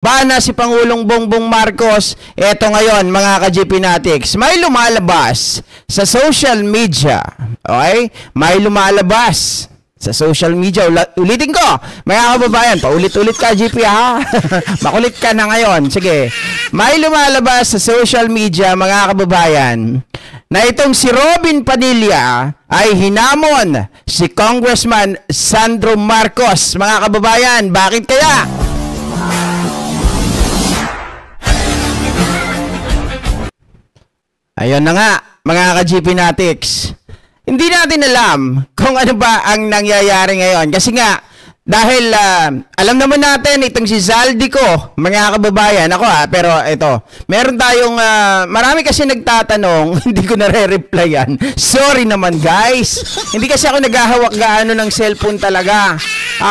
Bana si Pangulong Bongbong Marcos, eto ngayon mga ka-GPnatics, may lumalabas sa social media. Okay? May lumalabas sa social media. Ulitin ko, mga kababayan, paulit-ulit ka GP ha. Makulit ka na ngayon. Sige. May lumalabas sa social media mga kababayan na itong si Robin Padilla ay hinamon si Congressman Sandro Marcos. Mga kababayan, bakit kaya? Ayun na nga, mga ka-GPnatics. Hindi natin alam kung ano ba ang nangyayari ngayon. Kasi nga, dahil alam naman natin itong si Zaldico, mga kababayan, ako pero ito, meron tayong, marami kasi nagtatanong, hindi ko nare-replyan. Sorry naman guys, hindi kasi ako naghahawak gaano ng cellphone talaga.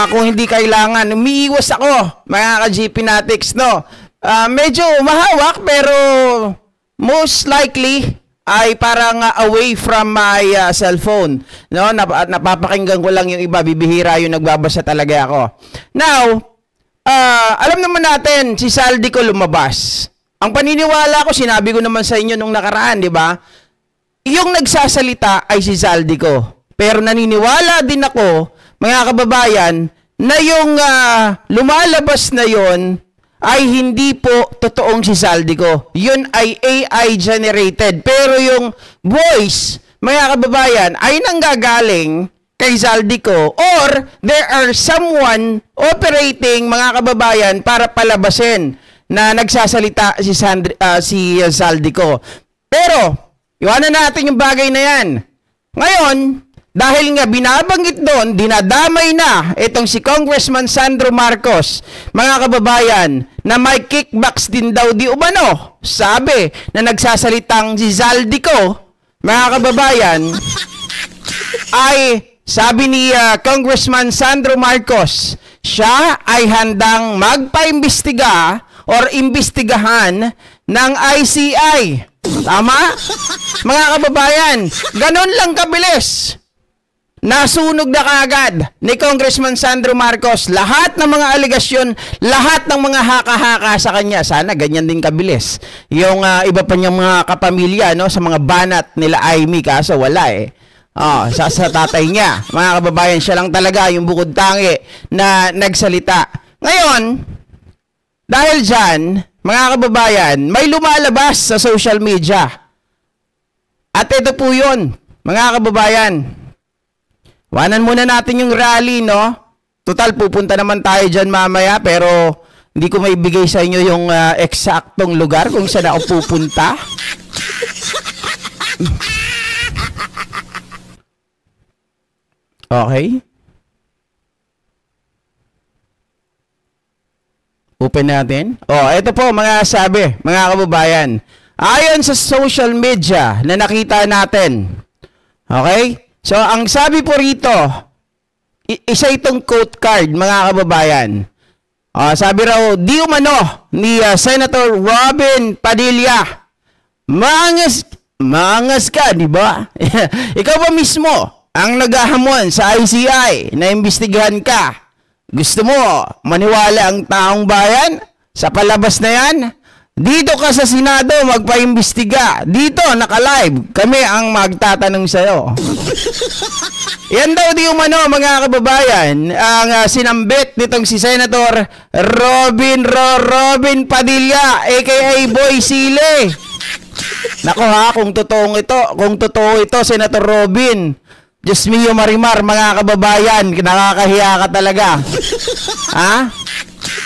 Kung hindi kailangan, umiiwas ako, mga ka-GPnatics, no? Medyo umahawak pero most likely ay parang away from my cellphone. No? Napapakinggan ko lang yung iba, bibihira yung nagbabasa talaga ako. Now, alam naman natin, si Zaldico lumabas. Ang paniniwala ko, sinabi ko naman sa inyo nung nakaraan, di ba? Yung nagsasalita ay si Zaldico. Pero naniniwala din ako, mga kababayan, na yung lumalabas na yon ay hindi po totoong si Zaldico. Yun ay AI generated. Pero yung voice, mga kababayan, ay nanggagaling kay Zaldico or there are someone operating, mga kababayan, para palabasin na nagsasalita si Zaldico. Pero, iwanan natin yung bagay na yan. Ngayon, dahil nga binabanggit doon, dinadamay na itong si Congressman Sandro Marcos, mga kababayan, na may kickbacks din daw di umano. Sabi na nagsasalitang si Zaldico, mga kababayan, ay sabi ni Congressman Sandro Marcos, siya ay handang magpaimbestiga or imbestigahan ng ICI. Tama? Mga kababayan, ganon lang kabilis. Nasunog na kaagad ni Congressman Sandro Marcos lahat ng mga aligasyon, lahat ng mga haka-haka sa kanya. Sana ganyan din kabilis yung iba pa niyang mga kapamilya, no, sa mga banat nila Amy, kaso wala eh. Sa tatay niya, mga kababayan, siya lang talaga yung bukod tangi na nagsalita. Ngayon, dahil dyan, mga kababayan, may lumalabas sa social media. At ito po yun, mga kababayan. Wanan muna natin yung rally, no? Total, pupunta naman tayo dyan mamaya, pero hindi ko maibigay sa inyo yung eksaktong lugar kung saan ako pupunta. Okay. Open natin. Ito po mga sabi, mga kababayan. Ayon sa social media na nakita natin. Okay? So, ang sabi po rito, isa itong quote card, mga kababayan. Sabi raw, di umano ni Senator Robin Padilla, mangas ka, di ba? Ikaw ba mismo ang naghahamon sa ICI na imbestigahan ka? Gusto mo maniwala ang taong bayan sa palabas na yan? Dito ka sa Senado magpaimbestiga. Dito, naka-live. Kami ang magtatanong sa'yo. Yan daw di umano, mga kababayan, ang sinambit nitong si Senator Robin Padilla, aka Boy Sile. Nako ha, kung totoo ito, Senator Robin, Diyos mio marimar, mga kababayan, nakakahiya ka talaga. Ha?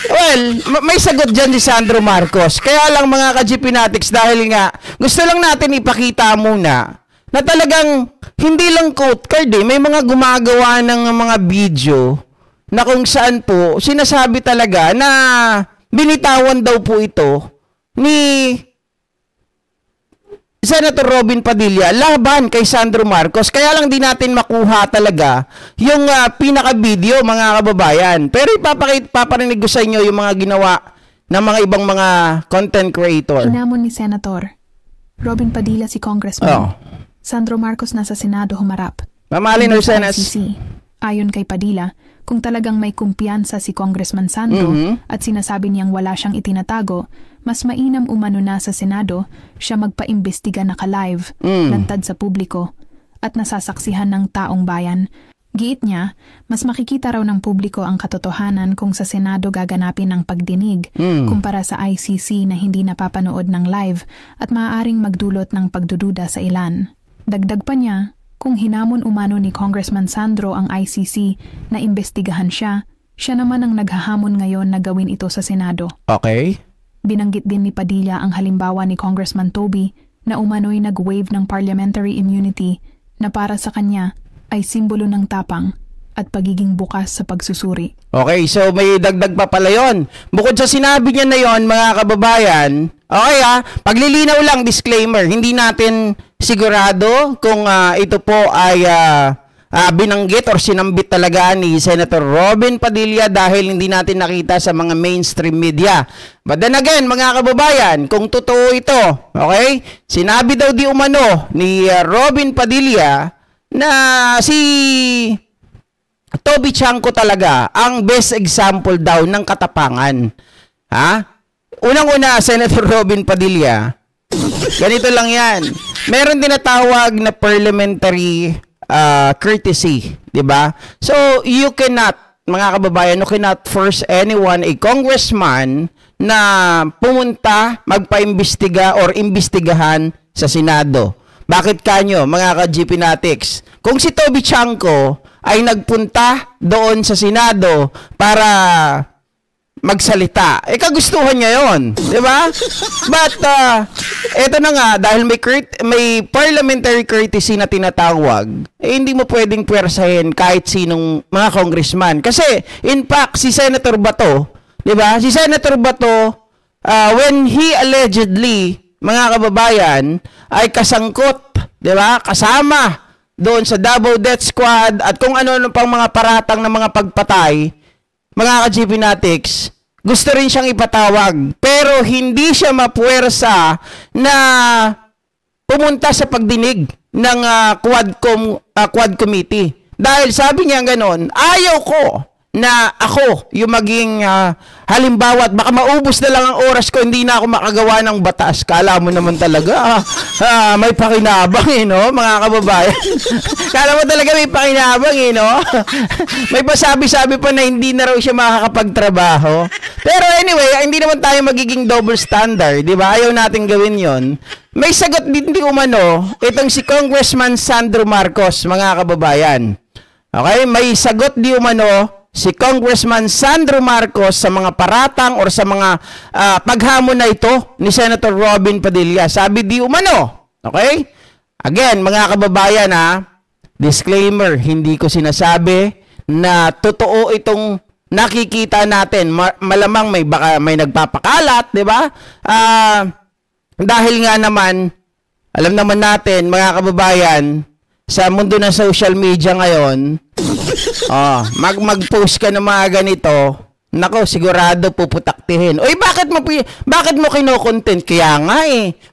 Well, may sagot dyan si Sandro Marcos. Kaya lang mga ka-GPnatics, dahil nga gusto lang natin ipakita muna na talagang hindi lang quote card eh. May mga gumagawa ng mga video na kung saan po sinasabi talaga na binitawan daw po ito ni Senator Robin Padilla laban kay Sandro Marcos. Kaya lang di natin makuha talaga yung pinaka-video, mga kababayan. Pero paparinig ko sa inyo yung mga ginawa ng mga ibang mga content creator. Hinamon ni Senator Robin Padilla si Congressman. Sandro Marcos nasa Senado humarap. Mamalin o Senas. Ayon kay Padilla, Kung talagang may kumpiyansa si Congressman Sandro at sinasabi niyang wala siyang itinatago, mas mainam umano na sa Senado siya magpaimbestiga naka-live, lantad sa publiko, at nasasaksihan ng taong bayan. Giit niya, mas makikita raw ng publiko ang katotohanan kung sa Senado gaganapin ang pagdinig kumpara sa ICC na hindi napapanood ng live at maaaring magdulot ng pagdududa sa ilan. Dagdag pa niya, kung hinamon umano ni Congressman Sandro ang ICC na imbestigahan siya, siya naman ang naghahamon ngayon na gawin ito sa Senado. Okay. Binanggit din ni Padilla ang halimbawa ni Congressman Toby na umano'y nag-waive ng parliamentary immunity na para sa kanya ay simbolo ng tapang at pagiging bukas sa pagsusuri. Okay, so may dagdag pa pala yun. Bukod sa sinabi niya na yon, mga kababayan, okay paglilinaw lang, disclaimer, hindi natin sigurado kung ito po ay binanggit or sinambit talaga ni Senator Robin Padilla dahil hindi natin nakita sa mga mainstream media. But then again, mga kababayan, kung totoo ito, okay, sinabi daw di umano ni Robin Padilla na si Toby Chanco talaga ang best example daw ng katapangan. Unang-una, Senator Robin Padilla, ganito lang yan. Meron tinatawag na parliamentary courtesy, di ba? So, you cannot, mga kababayan, you cannot force anyone, a congressman, na pumunta, magpaimbestiga or imbestigahan sa Senado. Bakit kanyo, mga ka-GP Natics? Kung si Toby Chanco ay nagpunta doon sa Senado para magsalita, kagustuhan niya yun, di ba? But, eto na nga, dahil may parliamentary courtesy na tinatawag, hindi mo pwedeng puwersahin kahit sinong mga congressman. Kasi, in fact, si Senator Bato, di ba? Si Senator Bato, when he allegedly, mga kababayan, ay kasangkot, di ba? Kasama doon sa Davao Death Squad at kung ano-ano pang mga paratang ng mga pagpatay, mga ka-GP Natics, gusto rin siyang ipatawag. Pero hindi siya mapuwersa na pumunta sa pagdinig ng Quad Committee. Dahil sabi niya gano'n, ayaw ko na ako yung maging halimbawa at baka maubos na lang ang oras ko, hindi na ako makagawa ng batas. Kala mo naman talaga, may pakinabang no, mga kababayan. Kala mo talaga may pakinabang no. May pasabi-sabi pa na hindi na raw siya makakapagtrabaho. Pero anyway, hindi naman tayo magiging double standard, di ba? Ayaw natin gawin yon. May sagot din di umano, itong si Congressman Sandro Marcos, mga kababayan. Okay, may sagot di umano si Congressman Sandro Marcos sa mga paratang or sa mga paghamon na ito ni Senator Robin Padilla. Sabi di umano, okay? Again, mga kababayan disclaimer, hindi ko sinasabi na totoo itong nakikita natin. Malamang may nagpapakalat, di ba? Dahil nga naman, alam naman natin, mga kababayan, sa mundo ng social media ngayon, mag-post ka ng mga ganito, nako, sigurado puputaktihin. Oy, bakit mo kino-content? Kaya nga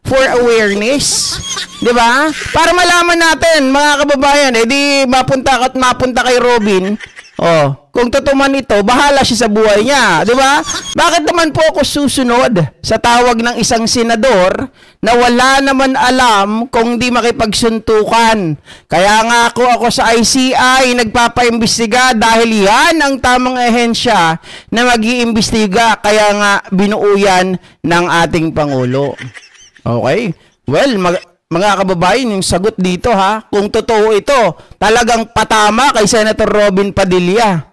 for awareness. 'Di ba? Para malaman natin, mga kababayan, di mapunta kay Robin. Kung totoo man ito, bahala siya sa buhay niya, 'di ba? Bakit naman po ako susunod sa tawag ng isang senador na wala naman alam kung di makipagsuntukan? Kaya nga ako sa ICI nagpapaimbestiga dahil yan ang tamang ehensya na mag-iimbestiga, kaya nga binuo yan ng ating Pangulo. Okay? Well, mga kababayan, yung sagot dito kung totoo ito, talagang patama kay Senator Robin Padilla.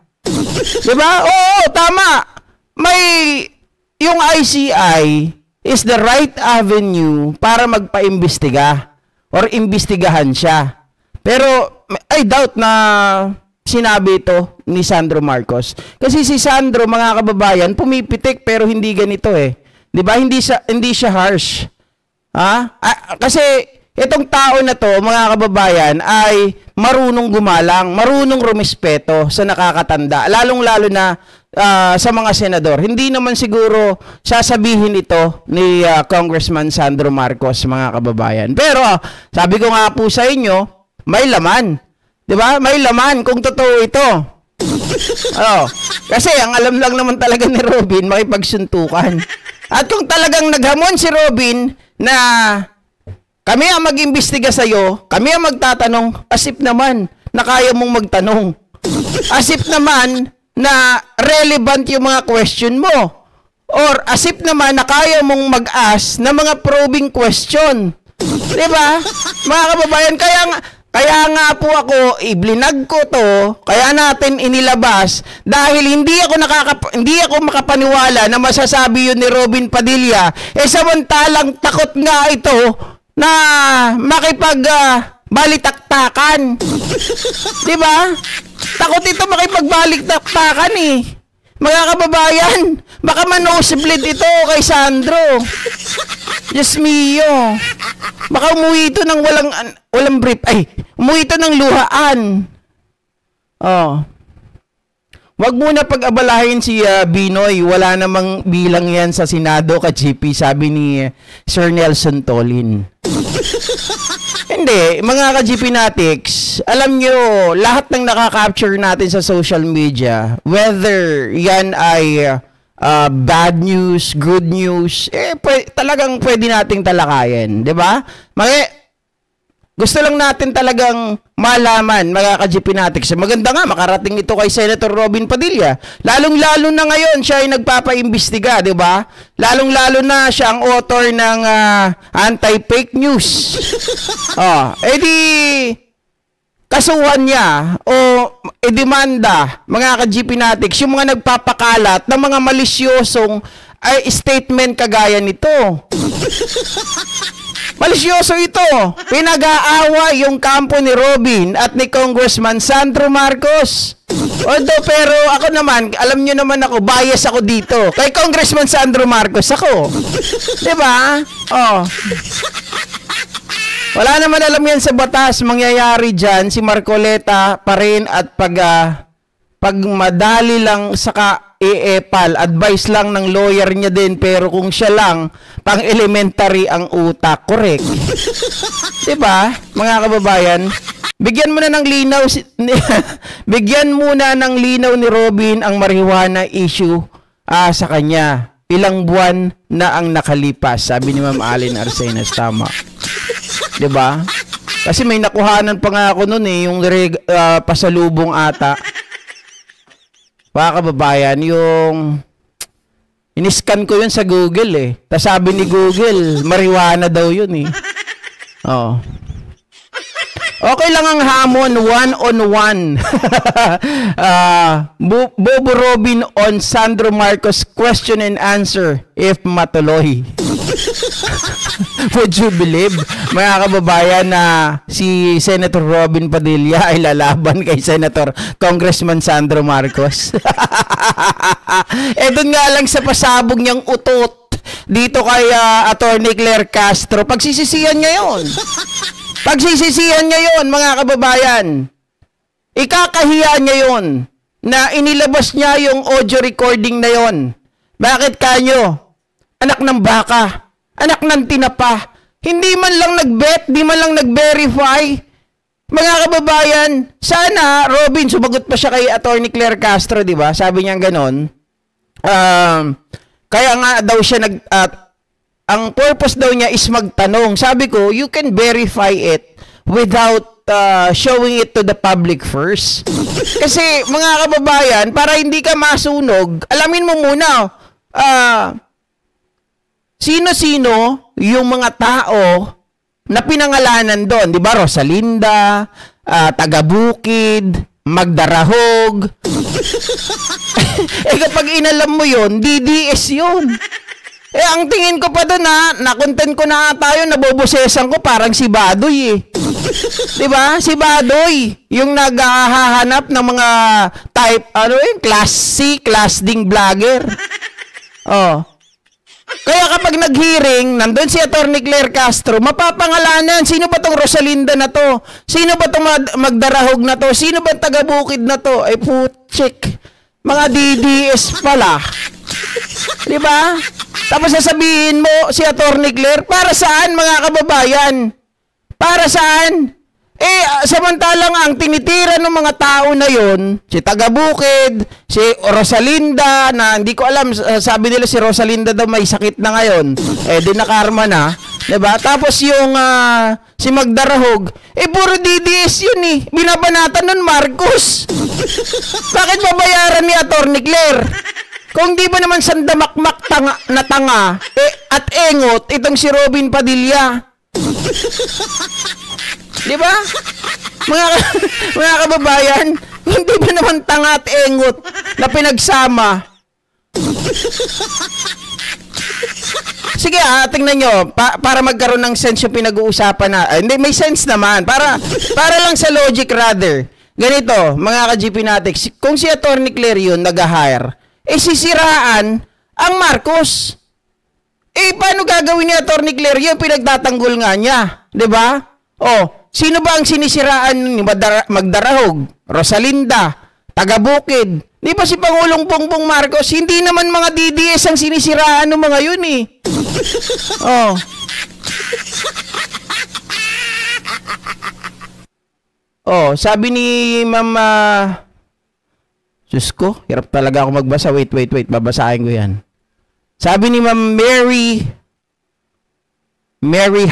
Diba? Oo, tama. Yung ICI is the right avenue para magpaimbestiga or imbestigahan siya. Pero I doubt na sinabi ito ni Sandro Marcos. Kasi si Sandro, mga kababayan, pumipitik pero hindi ganito Diba? Hindi siya harsh. Kasi itong tao na to, mga kababayan, ay marunong gumalang, marunong rumispeto sa nakakatanda, lalong-lalo na sa mga senador. Hindi naman siguro sasabihin ito ni Congressman Sandro Marcos, mga kababayan. Pero sabi ko nga po sa inyo, may laman. 'Di ba? May laman kung totoo ito. Kasi ang alam lang naman talaga ni Robin, makipagsuntukan. At kung talagang naghamon si Robin na kami ang mag-imbestiga sa'yo, kami ang magtatanong, asip naman na kaya mong magtanong. Asip naman na relevant yung mga question mo. Or asip naman na kaya mong mag-ask ng mga probing question. Diba? Mga kababayan, kaya nga po ako, iblinag ko to, kaya natin inilabas dahil hindi ako makapaniwala na masasabi yun ni Robin Padilla. Samantalang takot nga ito na balitaktakan. Diba? Takot ito makipagbalitaktakan eh. Mga kababayan, baka manosebleed ito kay Sandro. Diyos mio. Baka umuwi ito ng walang brief. Umuwi ito ng luhaan. Wag muna pag-abalahin si Binoy. Wala namang bilang yan sa Senado ka GP, sabi ni Sir Nelson Tolin. Hindi, mga ka-GP Natics, alam nyo, lahat ng nakaka-capture natin sa social media, whether yan ay bad news, good news, talagang pwede nating talakayin, di ba? Gusto lang natin talagang malaman, mga ka-GP Natics. Maganda nga, makarating ito kay Senator Robin Padilla. Lalong-lalo na ngayon, siya ay nagpapaimbestiga, di ba? Lalong-lalo na siya ang author ng anti-fake news. Kasuhan niya o demanda, mga ka-GP Natics, yung mga nagpapakalat ng mga malisyosong statement kagaya nito. Malisyoso ito. Pinag-aawa yung kampo ni Robin at ni Congressman Sandro Marcos. Pero ako naman, alam nyo naman ako, bias ako dito. Kay Congressman Sandro Marcos ako. Diba? Wala naman alam yan sa batas. Mangyayari dyan, si Marcoleta pa rin at pag madali lang saka iepal, advice lang ng lawyer niya din, pero kung siya lang, pang elementary ang utak, correct? Diba, mga kababayan? Bigyan muna ng linaw ni Robin ang marijuana issue sa kanya. Ilang buwan na ang nakalipas, sabi ni Ma'am Allen Arsenas, tama. Diba? Kasi may nakuhanan pa nga ako nun yung pasalubong ata. Mga kababayan, yung iniscan ko yun sa Google eh. Tapos sabi ni Google, marijuana daw yun eh. Okay lang ang hamon, one-on-one. Bobo Robin on Sandro Marcos question and answer if matuloy. Would you believe, mga kababayan, na si Senator Robin Padilla ay lalaban kay Senator Congressman Sandro Marcos? Doon nga lang sa pasabog niyang utot dito kay Attorney Claire Castro, pagsisisihan niya yun. Pagsisisihan niya yun, mga kababayan. Ikakahiya niya yun na inilabas niya yung audio recording na yun. Bakit kanyo? Anak ng baka, anak ng tinapa, hindi man lang nag-bet, di man lang nag-verify. Mga kababayan, sana, Robin, sumagot pa siya kay Attorney Claire Castro, di ba? Sabi niya ganon. Kaya nga daw siya ang purpose daw niya is magtanong. Sabi ko, you can verify it without showing it to the public first. Kasi, mga kababayan, para hindi ka masunog, alamin mo muna, sino-sino yung mga tao na pinangalanan doon. Di ba? Rosalinda, Tagabukid, Magdarahog. Kapag inalam mo yun, DDS yun. Ang tingin ko pa doon na-content ko na tayo, nabobosesan ko parang si Badoy eh. Diba? Si Badoy, yung naghahanap ng mga type, class C, class D vlogger. Kaya kapag nag-hearing, nandun si Attorney Claire Castro, mapapangalanan, sino ba tong Rosalinda na to? Sino ba tong Magdarahog na to? Sino ba Tagabukid na to? Ay putik, mga DDS pala. Diba? Tapos sasabihin mo si Attorney Claire, para saan, mga kababayan? Para saan? Samantalang ang tinitira ng mga tao na yon, si Tagabukid, si Rosalinda, na hindi ko alam, sabi nila si Rosalinda daw may sakit na ngayon. Di nakarma na. Diba? Tapos yung si Magdarahog, puro DDS yun eh. Binabanatan nun Marcos. Bakit babayaran ni Atty. Claire? Kung di ba naman sandamakmak na tanga, at engot, itong si Robin Padilla. Di ba? Mga kababayan, hindi ba naman tanga at engot na pinagsama? Sige, tingnan nyo, para magkaroon ng sense yung pinag-uusapan na. Hindi, may sense naman. Para lang sa logic rather. Ganito, mga ka-GP natin, kung si Atty. Claire yun nag-hire, sisiraan ang Marcos. Paano gagawin ni Atty. Claire yun? Pinagtatanggol nga niya. Diba? Sino ba ang sinisiraan ni Magdarahog, Rosalinda, Tagabukid? Di ba si Pangulong Bongbong Marcos? Hindi naman mga DDS ang sinisiraan ng mga yun eh. Sabi ni Ma'am Diyos ko, hirap talaga ako magbasa. Wait, babasahin ko yan. Sabi ni Ma'am Mary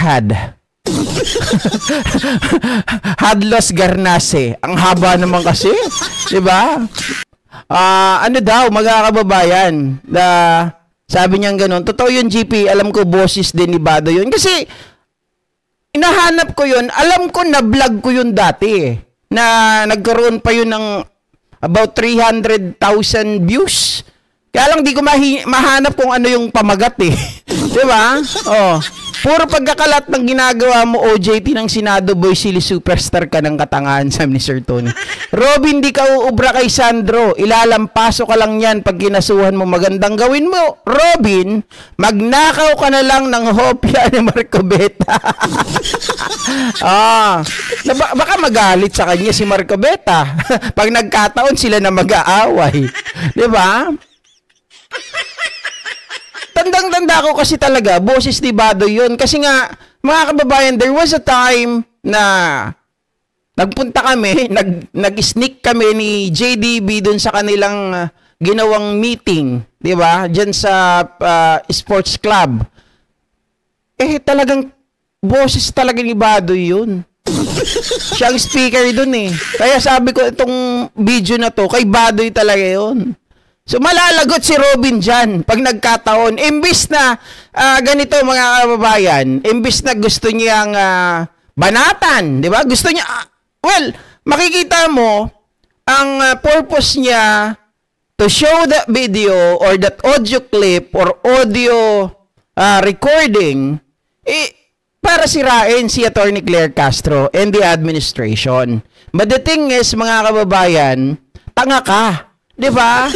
Hadlos Garnase. Ang haba naman kasi. Diba? Ano daw, mga kababayan, sabi niyang ganun. Totoo yun, GP. Alam ko, boses din ni Bado yun. Kasi, inahanap ko yun. Alam ko na vlog ko yun dati. Na nagkaroon pa yun ng about 300,000 views. Kaya lang di ko mahanap kung ano yung pamagat eh. Diba? Puro pagkakalat ng ginagawa mo, OJT ng Senado Boy, Silly Superstar ka ng katangahan, sabi ni Sir Tony. Robin, di ka uubra kay Sandro. Ilalampaso ka lang yan pag kinasuhan mo. Magandang gawin mo. Robin, magnakaw ka na lang ng hopya ni Marcobeta. Baka magalit sa kanya si Marcobeta. Pag nagkataon sila na mag-aaway. Diba? Tandang-tanda ko kasi talaga, boses ni Bado yun. Kasi nga, mga kababayan, there was a time na nagpunta kami, nag-sneak kami ni JDB dun sa kanilang ginawang meeting, di ba? Diyan sa sports club. Talagang boses talaga ni Bado yun. Siya ang speaker dun eh. Kaya sabi ko, itong video na to, kay Badoy talaga yun. So, malalagot si Robin dyan pag nagkataon. Imbis na ganito mga kababayan, imbis na gusto niyang banatan, di ba? Gusto niya, makikita mo, ang purpose niya to show that video or that audio clip or audio recording, para sirain si Atty. Claire Castro and the administration. But the thing is, mga kababayan, tanga ka. Di ba?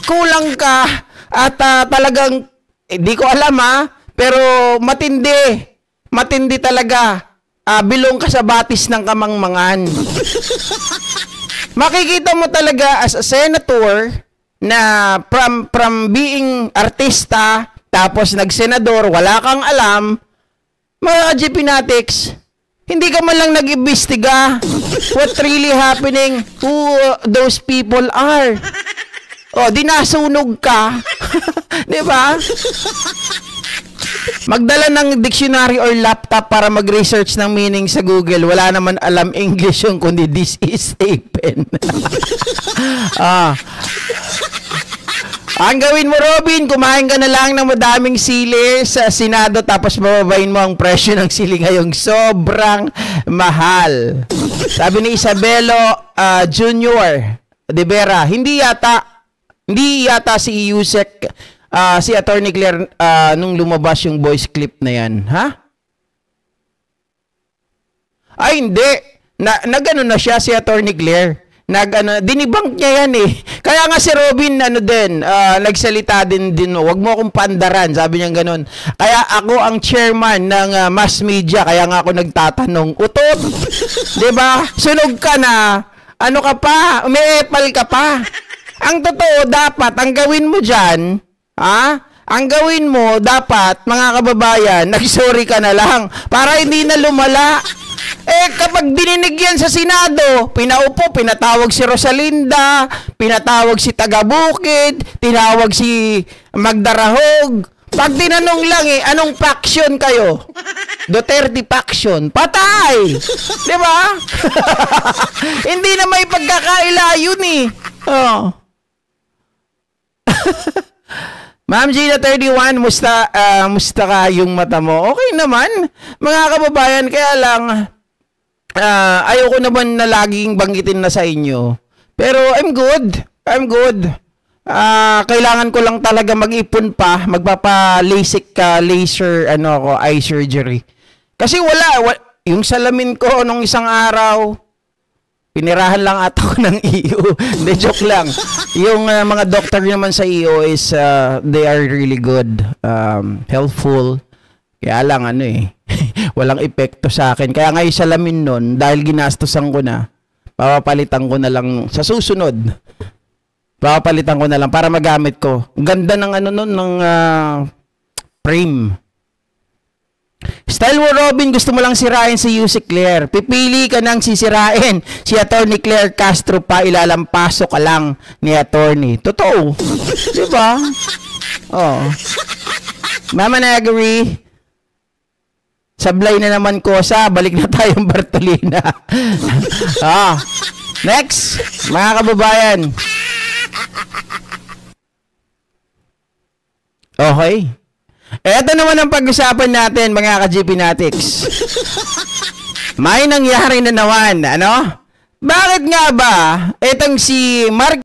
Kulang ka at talagang di ko alam pero matindi. Matindi talaga. Bilong ka sa batis ng kamangmangan. Makikita mo talaga as a senator na from being artista tapos nagsenador, wala kang alam, mga ka-GPnatics, hindi ka man lang nag-imbestiga what really happening, who those people are. Di nasunog ka. Di ba? Magdala ng dictionary or laptop para mag-research ng meaning sa Google. Wala naman alam English yung kundi this is a pen. Ang gawin mo, Robin, kumain ka na lang ng madaming sili sa Senado tapos mababain mo ang presyo ng sili ngayong sobrang mahal. Sabi ni Isabelo Jr. de Vera, hindi yata si Yusek, si Atty. Claire nung lumabas yung voice clip na yan. Ha? Ay, hindi. Nagano na siya si Atty. Claire. Dinibunk niya yan eh. Kaya nga si Robin, nagsalita din, wag mo akong pandaran, sabi niya ganun. Kaya ako ang chairman ng mass media, kaya nga ako nagtatanong, utot, diba? Sunog ka na, ano ka pa, umiepal ka pa. Ang totoo, dapat, ang gawin mo dyan, ang gawin mo, dapat, mga kababayan, nag-sorry ka na lang, para hindi na lumala. Kapag dininig yan sa Senado, pinaupo, pinatawag si Rosalinda, pinatawag si Tagabukid, tinawag si Magdarahog. Pag tinanong lang anong faction kayo? Duterte faction. Patay! Di ba? Hindi na may pagkakaila yun eh. Oh. Ma'am Gina 31, musta ka yung mata mo? Okay naman, mga kababayan, kaya lang, ayoko naman na laging banggitin na sa inyo. Pero I'm good. Kailangan ko lang talaga mag-ipon pa, magpapa-LASIK laser, eye surgery. Kasi wala, yung salamin ko nung isang araw, pinirahan lang ata ko ng EO. Hindi, joke lang. Yung mga doctor naman sa EO is, they are really good, helpful. Kaya lang, walang epekto sa akin. Kaya ngayon salamin nun, dahil ginastosan ko na, papapalitan ko na lang sa susunod. Papapalitan ko na lang para magamit ko. Ganda ng ng frame. Style mo, Robin, gusto mo lang sirain si Yusek Claire. Pipili ka nang sisirain. Si Attorney Claire Castro pa, ilalampaso ka lang ni Attorney. Totoo. Diba? Oh. Mama Nagari, sablay na naman Kosa. Balik na tayong Bartolina. Next, mga kababayan. Okay. Eto naman ang pag-usapan natin, mga ka-GPnatics. May nangyari na naman, Bakit nga ba itong si Mark